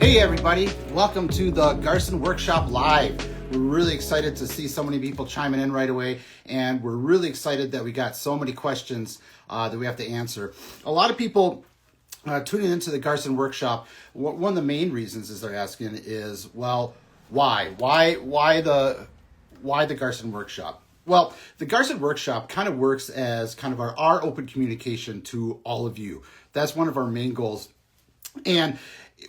Hey everybody, welcome to the Garsen Workshop Live. We're really excited to see so many people chiming in right away, and we're really excited that we got so many questions that we have to answer. A lot of people tuning into the Garsen Workshop, one of the main reasons is they're asking is, well, why the Garsen Workshop? Well, the Garsen Workshop kind of works as kind of our open communication to all of you. That's one of our main goals. And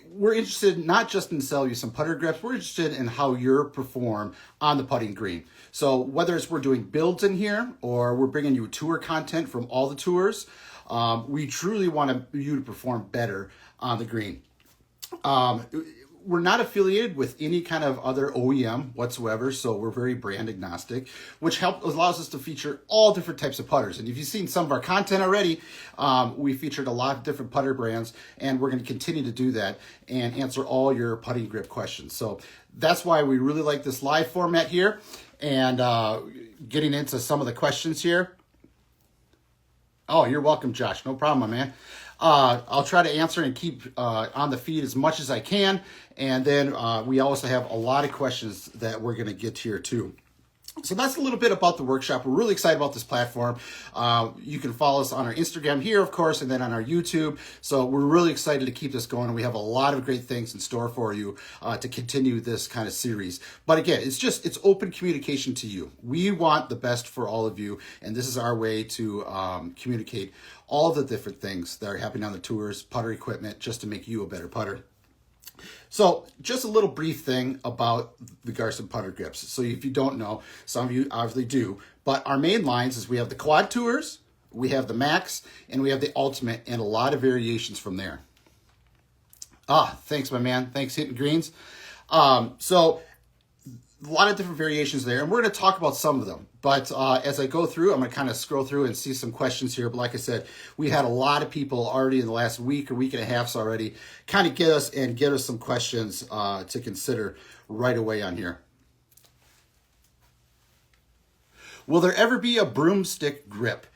we're interested not just in selling you some putter grips, we're interested in how you perform on the putting green. So whether it's we're doing builds in here or we're bringing you tour content from all the tours, we truly want you to perform better on the green. We're not affiliated with any kind of other OEM whatsoever, so we're very brand agnostic, which allows us to feature all different types of putters. And if you've seen some of our content already, we featured a lot of different putter brands, and we're going to continue to do that and answer all your putting grip questions. So that's why we really like this live format here, and getting into some of the questions here. Oh, you're welcome, Josh. No problem, my man. I'll try to answer and keep on the feed as much as I can. And then we also have a lot of questions that we're going to get here too. So that's a little bit about the workshop. We're really excited about this platform. You can follow us on our Instagram here, of course, and then on our YouTube. So we're really excited to keep this going. And we have a lot of great things in store for you to continue this kind of series. But again, it's open communication to you. We want the best for all of you. And this is our way to communicate all the different things that are happening on the tours, putter equipment, just to make you a better putter. So just a little brief thing about the Garsen putter grips. So if you don't know, some of you obviously do, but our main lines is we have the quad tours, we have the max, and we have the ultimate, and a lot of variations from there. Thanks, my man. Thanks, Hitting Greens. So a lot of different variations there, and we're going to talk about some of them. But as I go through, I'm going to kind of scroll through and see some questions here. But like I said, we had a lot of people already in the last week or week and a half already kind of get us some questions to consider right away on here. Will there ever be a broomstick grip?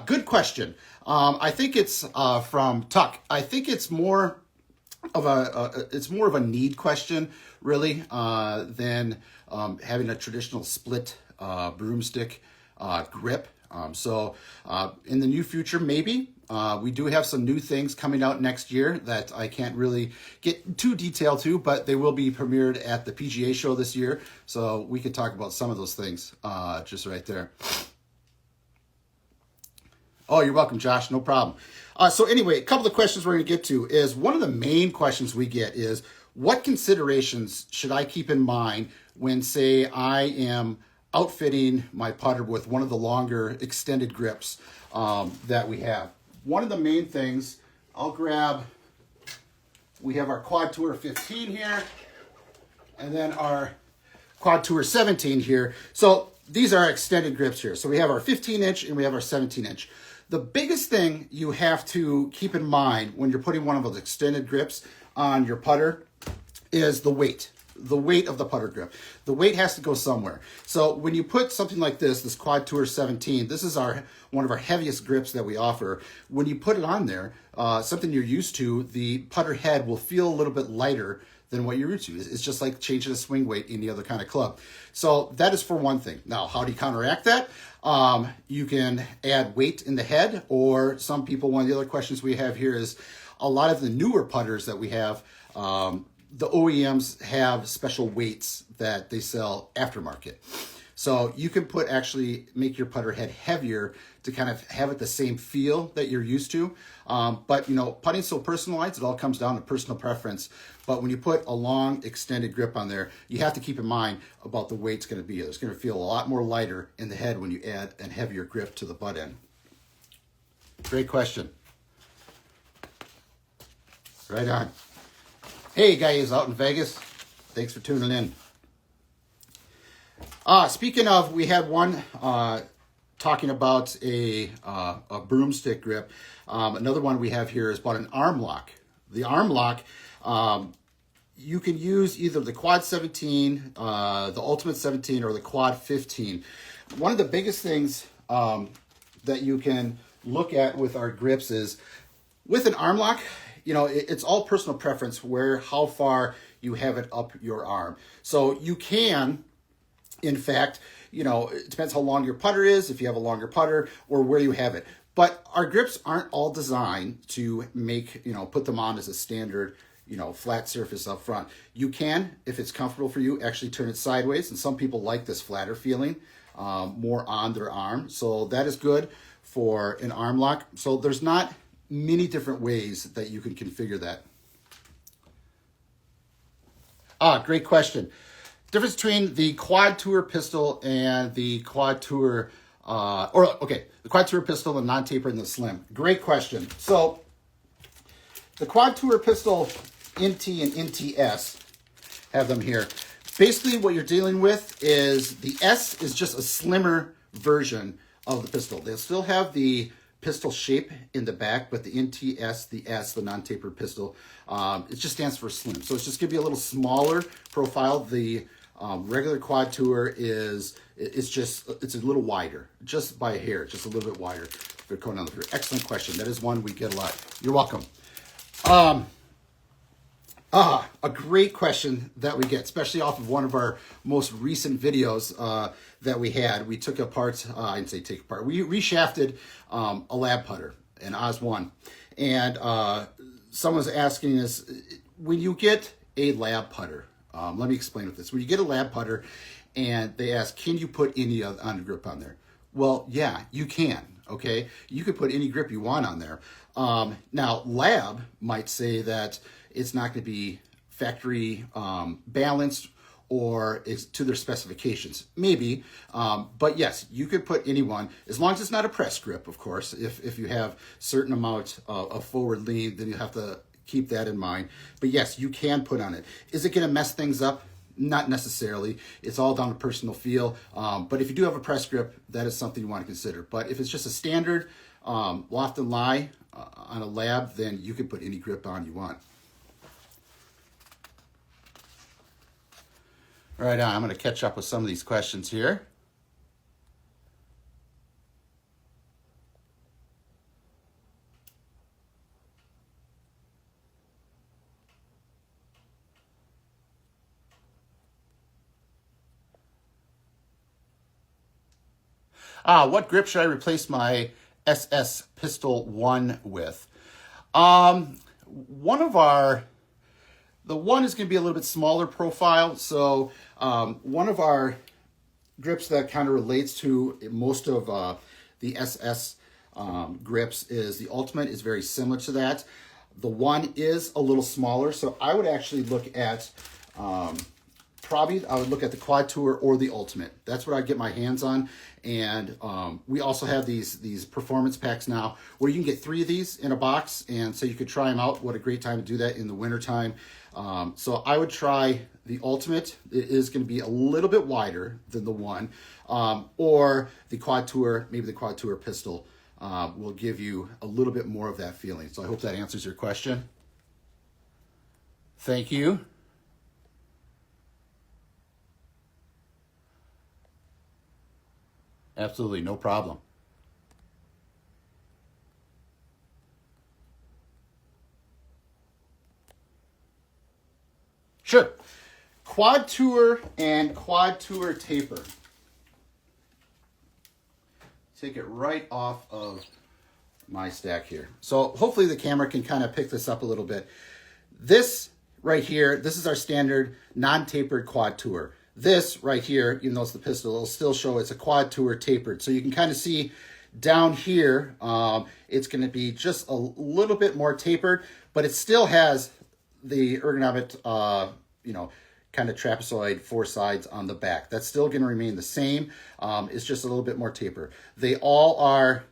Good question. I think it's from Tuck. I think it's more of a need question, really, than having a traditional split broomstick grip. So in the new future, maybe. We do have some new things coming out next year that I can't really get too detailed to, but they will be premiered at the PGA show this year. So we could talk about some of those things just right there. Oh, you're welcome, Josh. No problem. So anyway, a couple of questions we're going to get to is one of the main questions we get is what considerations should I keep in mind when, say, I am outfitting my putter with one of the longer extended grips that we have. One of the main things, we have our Quad Tour 15 here, and then our Quad Tour 17 here. So these are extended grips here. So we have our 15-inch and we have our 17-inch. The biggest thing you have to keep in mind when you're putting one of those extended grips on your putter is the weight of the putter grip. The weight has to go somewhere. So when you put something like this Quad Tour 17, this is one of our heaviest grips that we offer. When you put it on there, something you're used to, the putter head will feel a little bit lighter than what you're used to. It's just like changing a swing weight in the other kind of club. So that is for one thing. Now, how do you counteract that? You can add weight in the head, or some people, one of the other questions we have here is a lot of the newer putters that we have, the OEMs have special weights that they sell aftermarket. So you can make your putter head heavier to kind of have it the same feel that you're used to. But putting's so personalized, it all comes down to personal preference. But when you put a long extended grip on there, you have to keep in mind about the weight it's going to be. It's going to feel a lot more lighter in the head when you add a heavier grip to the butt end. Great question. Right on. Hey guys out in Vegas, thanks for tuning in. Speaking of, we had one talking about a broomstick grip. Another one we have here is about an arm lock. The arm lock, you can use either the Quad 17, the Ultimate 17, or the Quad 15. One of the biggest things that you can look at with our grips is with an arm lock, it's all personal preference how far you have it up your arm. So you can, in fact, it depends how long your putter is, if you have a longer putter, or where you have it. But our grips aren't all designed to put them on as a standard, flat surface up front. You can, if it's comfortable for you, actually turn it sideways. And some people like this flatter feeling more on their arm. So that is good for an arm lock. So there's not many different ways that you can configure that. Great question. Difference between the quad tour pistol and the quad tour, the quad tour pistol, the non-tapered and the slim. Great question. So the quad tour pistol NT and NTS, have them here. Basically what you're dealing with is the S is just a slimmer version of the pistol. They'll still have the pistol shape in the back, but the NTS, the S, the non-tapered pistol, it just stands for slim. So it's just going to be a little smaller profile. The regular quad tour it's a little wider, just by a hair, just a little bit wider. They're going down the floor. Excellent question. That is one we get a lot. You're welcome. A great question that we get, especially off of one of our most recent videos that we had. We took apart, I didn't say take apart, we reshafted a lab putter, an Oz 1. And someone's asking us, when you get a lab putter, let me explain with this. When you get a lab putter and they ask, can you put any on grip on there? Well, yeah, you can, okay? You could put any grip you want on there. Now, lab might say that it's not going to be factory balanced or is to their specifications. Maybe, but yes, you could put any one, as long as it's not a press grip, of course. If you have certain amount of forward lean, then you have to keep that in mind. But yes, you can put on it. Is it going to mess things up? Not necessarily. It's all down to personal feel. But if you do have a press grip, that is something you want to consider. But if it's just a standard loft and lie on a lab, then you can put any grip on you want. All right, I'm going to catch up with some of these questions here. What grip should I replace my SS Pistol 1 with? The one is going to be a little bit smaller profile. So one of our grips that kind of relates to most of the SS grips is the Ultimate is very similar to that. The one is a little smaller. So I would actually look at, I would look at the Quad Tour or the Ultimate. That's what I get my hands on. And we also have these performance packs now where you can get 3 of these in a box. And so you could try them out. What a great time to do that in the wintertime. So I would try the Ultimate. It is going to be a little bit wider than the one. Or the Quad Tour, maybe the Quad Tour Pistol will give you a little bit more of that feeling. So I hope that answers your question. Thank you. Absolutely, no problem. Sure. Quad Tour and Quad Tour taper. Take it right off of my stack here. So hopefully the camera can kind of pick this up a little bit. This right here, this is our standard non-tapered Quad Tour. This right here, even though it's the pistol, it'll still show it's a Quad Tour tapered. So you can kind of see down here, it's going to be just a little bit more tapered, but it still has the ergonomic, kind of trapezoid 4 sides on the back. That's still going to remain the same. It's just a little bit more taper. They all are,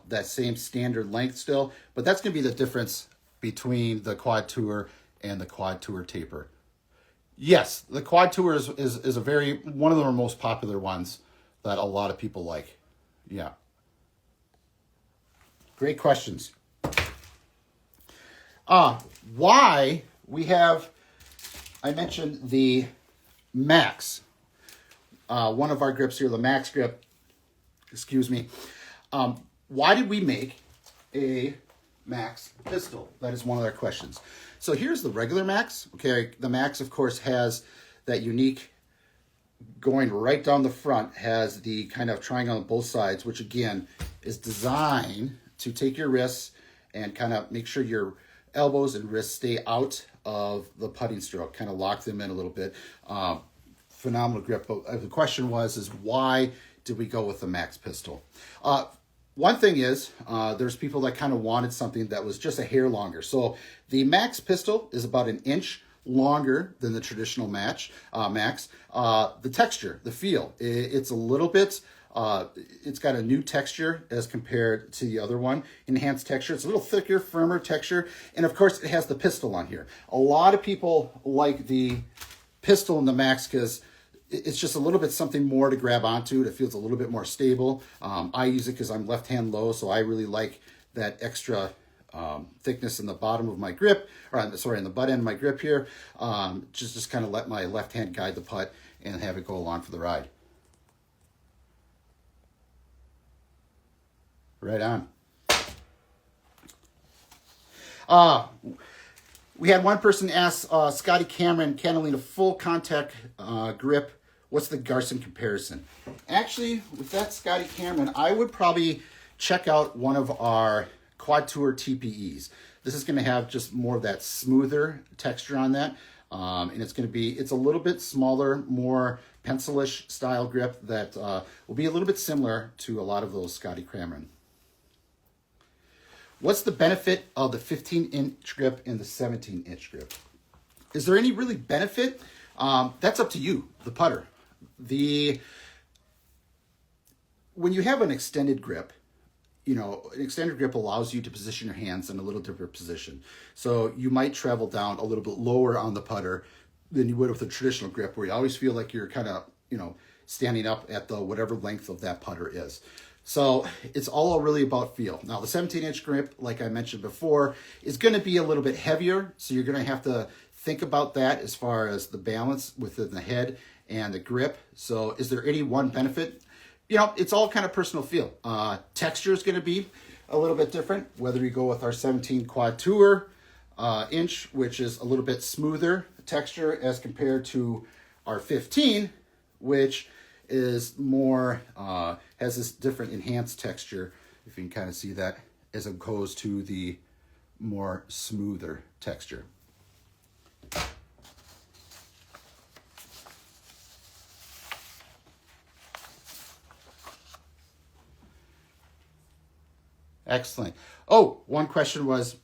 that same standard length still, but that's going to be the difference between the Quad Tour and the Quad Tour taper. Yes, the Quad Tour is one of the most popular ones that a lot of people like. Yeah. Great questions. Why we have, I mentioned the Max. One of our grips here, the Max grip, excuse me. Why did we make a Max pistol? That is one of their questions. So here's the regular Max. Okay, the Max, of course, has that unique going right down the front, has the kind of triangle on both sides, which again is designed to take your wrists and kind of make sure your elbows and wrists stay out of the putting stroke, kind of lock them in a little bit. Phenomenal grip. But the question is why did we go with the Max pistol? One thing is, there's people that kind of wanted something that was just a hair longer. So the Max pistol is about an inch longer than the traditional Max. The texture, the feel, it's a little bit, it's got a new texture as compared to the other one. Enhanced texture. It's a little thicker, firmer texture. And of course, it has the pistol on here. A lot of people like the pistol in the Max because it's just a little bit something more to grab onto. It feels a little bit more stable. I use it because I'm left hand low, so I really like that extra thickness in the bottom of my grip, or sorry, in the butt end of my grip here. Just kind of let my left hand guide the putt and have it go along for the ride. Right on. We had one person ask Scotty Cameron, Catalina full contact grip. What's the Garsen comparison? Actually, with that Scotty Cameron, I would probably check out one of our Quad Tour TPEs. This is going to have just more of that smoother texture on that. And it's a little bit smaller, more pencilish style grip that will be a little bit similar to a lot of those Scotty Cameron. What's the benefit of the 15-inch grip and the 17-inch grip? Is there any really benefit? That's up to you, the putter. When you have an extended grip, an extended grip allows you to position your hands in a little different position. So you might travel down a little bit lower on the putter than you would with a traditional grip, where you always feel like you're kind of, standing up at the whatever length of that putter is. So it's all really about feel. Now the 17-inch grip, like I mentioned before, is going to be a little bit heavier. So you're going to have to think about that as far as the balance within the head and the grip. So is there any one benefit? It's all kind of personal feel. Texture is going to be a little bit different, whether you go with our 17 Quad Tour inch, which is a little bit smoother texture as compared to our 15, which is more, has this different enhanced texture, if you can kind of see that, as opposed to the more smoother texture. Excellent. Oh, one question was,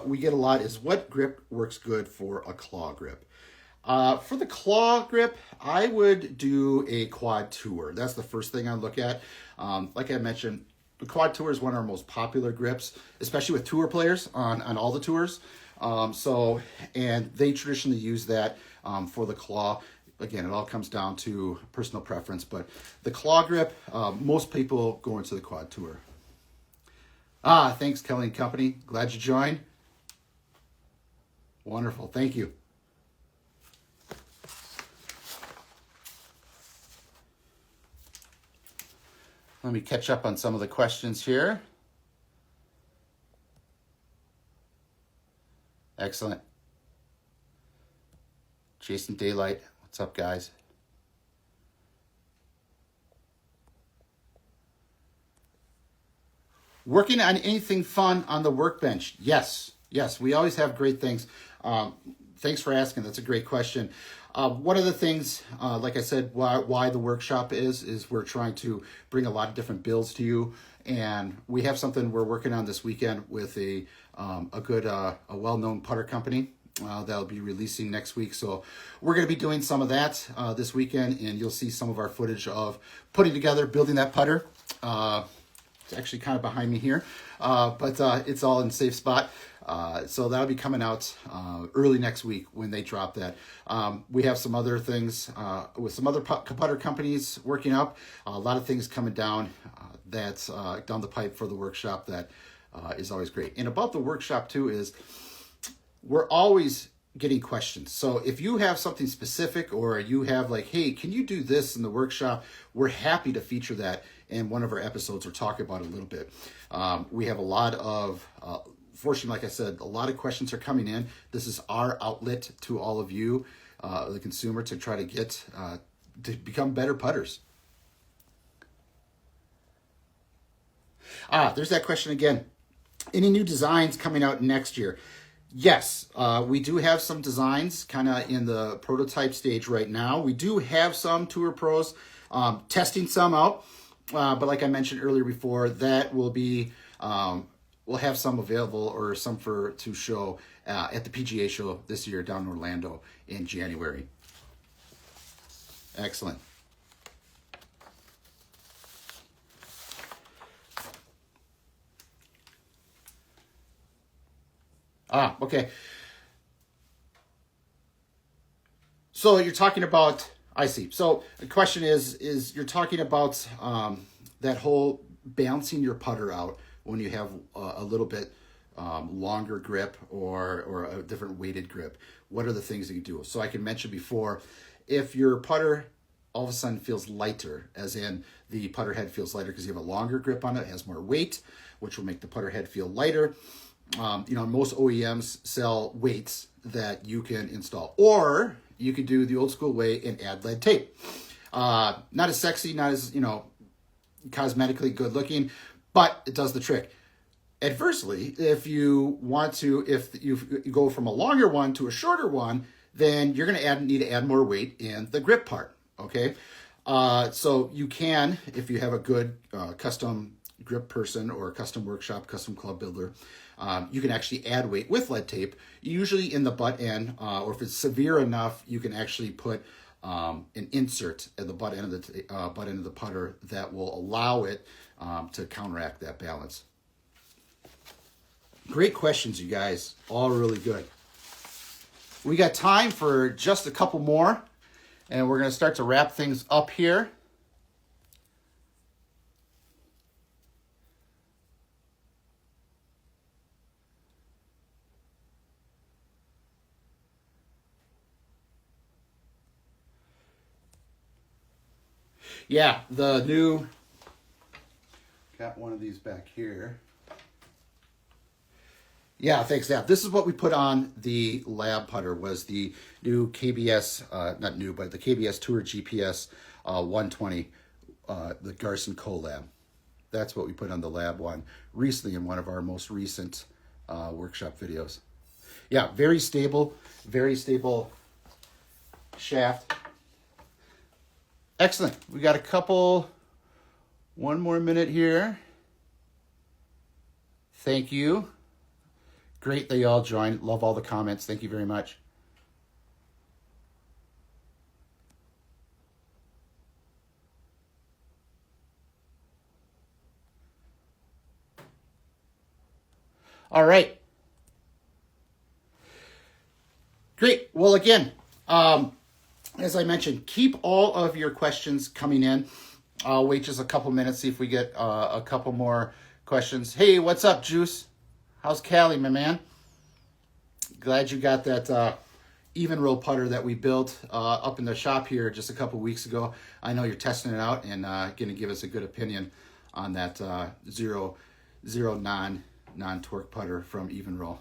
we get a lot, is what grip works good for a claw grip? For the claw grip, I would do a Quad Tour. That's the first thing I look at. Like I mentioned, the Quad Tour is one of our most popular grips, especially with tour players on all the tours. And they traditionally use that for the claw. Again, it all comes down to personal preference, but the claw grip, most people go into the Quad Tour. Thanks, Kelly and Company. Glad you joined. Wonderful. Thank you. Let me catch up on some of the questions here. Excellent. Jason Daylight, what's up, guys? Working on anything fun on the workbench? Yes, we always have great things. Thanks for asking. That's a great question. One of the things, like I said, why the workshop is we're trying to bring a lot of different builds to you, and we have something we're working on this weekend with a well-known putter company that'll be releasing next week. So we're going to be doing some of that this weekend, and you'll see some of our footage of putting together, building that putter. It's actually kind of behind me here, but it's all in a safe spot. So that'll be coming out early next week when they drop that. We have some other things with some other putter companies working up. A lot of things coming down that's down the pipe for the workshop that is always great. And about the workshop too is we're always getting questions. So if you have something specific or you have like, hey, can you do this in the workshop? We're happy to feature that in one of our episodes or talk about it a little bit. We have a lot of, fortunately, like I said, a lot of questions are coming in. This is our outlet to all of you, the consumer, to try to get to become better putters. There's that question again. Any new designs coming out next year? Yes, we do have some designs kind of in the prototype stage right now. We do have some Tour Pros testing some out, but like I mentioned earlier before, that will be, we'll have some available or some to show at the PGA show this year down in Orlando in January. Excellent. Okay. So you're talking about, I see. So the question is you're talking about that whole balancing your putter out when you have a little bit longer grip or a different weighted grip. What are the things that you do? So I can mention before, if your putter all of a sudden feels lighter, as in the putter head feels lighter because you have a longer grip on it, it has more weight, which will make the putter head feel lighter. Most OEMs sell weights that you can install, or you could do the old school way and add lead tape. Not as sexy, not as, cosmetically good looking, but it does the trick. Adversely, if you go from a longer one to a shorter one, then you're going to need to add more weight in the grip part. Okay. So you can, if you have a good custom grip person or custom workshop, custom club builder, you can actually add weight with lead tape, usually in the butt end, or if it's severe enough, you can actually put an insert at the butt end of the putter that will allow it to counteract that balance. Great questions, you guys. All really good. We got time for just a couple more, and we're going to start to wrap things up here. Yeah, got one of these back here. Yeah, thanks, Dad. This is what we put on the lab putter, was the new KBS, not new, but the KBS Tour GPS 120, the Garsen collab. That's what we put on the lab one recently in one of our most recent workshop videos. Yeah, very stable shaft. Excellent. We got one more minute here. Thank you. Great that you all joined. Love all the comments. Thank you very much. All right. Great. Well, again, as I mentioned, keep all of your questions coming in. I'll wait just a couple minutes, see if we get a couple more questions. Hey, what's up, Juice? How's Callie, my man? Glad you got that even roll putter that we built up in the shop here just a couple weeks ago. I know you're testing it out and going to give us a good opinion on that zero non-torque putter from Even Roll.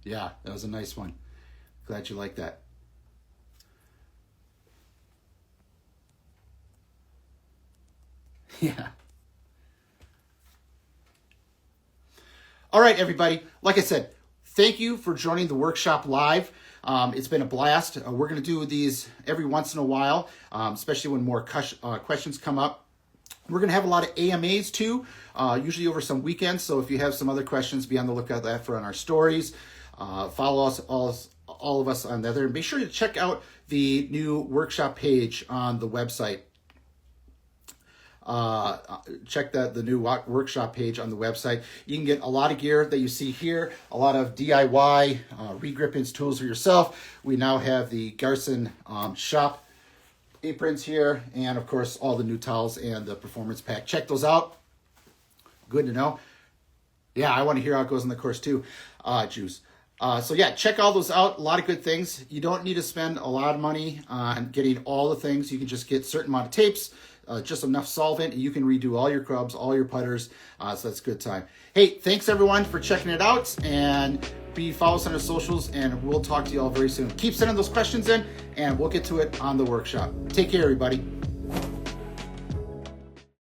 Yeah, that was a nice one. Glad you like that. Yeah. All right, everybody. Like I said, thank you for joining the workshop live. It's been a blast. We're going to do these every once in a while, especially when more questions come up. We're going to have a lot of AMAs too, usually over some weekends. So if you have some other questions, be on the lookout for on our stories. Follow us, all of us on there. And be sure to check out the new workshop page on the website. Check the new workshop page on the website. You can get a lot of gear that you see here, a lot of DIY regripping tools for yourself. We now have the Garsen shop aprons here, and of course all the new towels and the performance pack. Check those out. Good to know. Yeah, I want to hear how it goes in the course too, Juice. So yeah, check all those out. A lot of good things. You don't need to spend a lot of money on getting all the things. You can just get a certain amount of tapes, just enough solvent, and you can redo all your clubs, all your putters. So that's a good time. Hey, thanks everyone for checking it out, and follow us on our socials, and we'll talk to you all very soon. Keep sending those questions in, and we'll get to it on the workshop. Take care, everybody.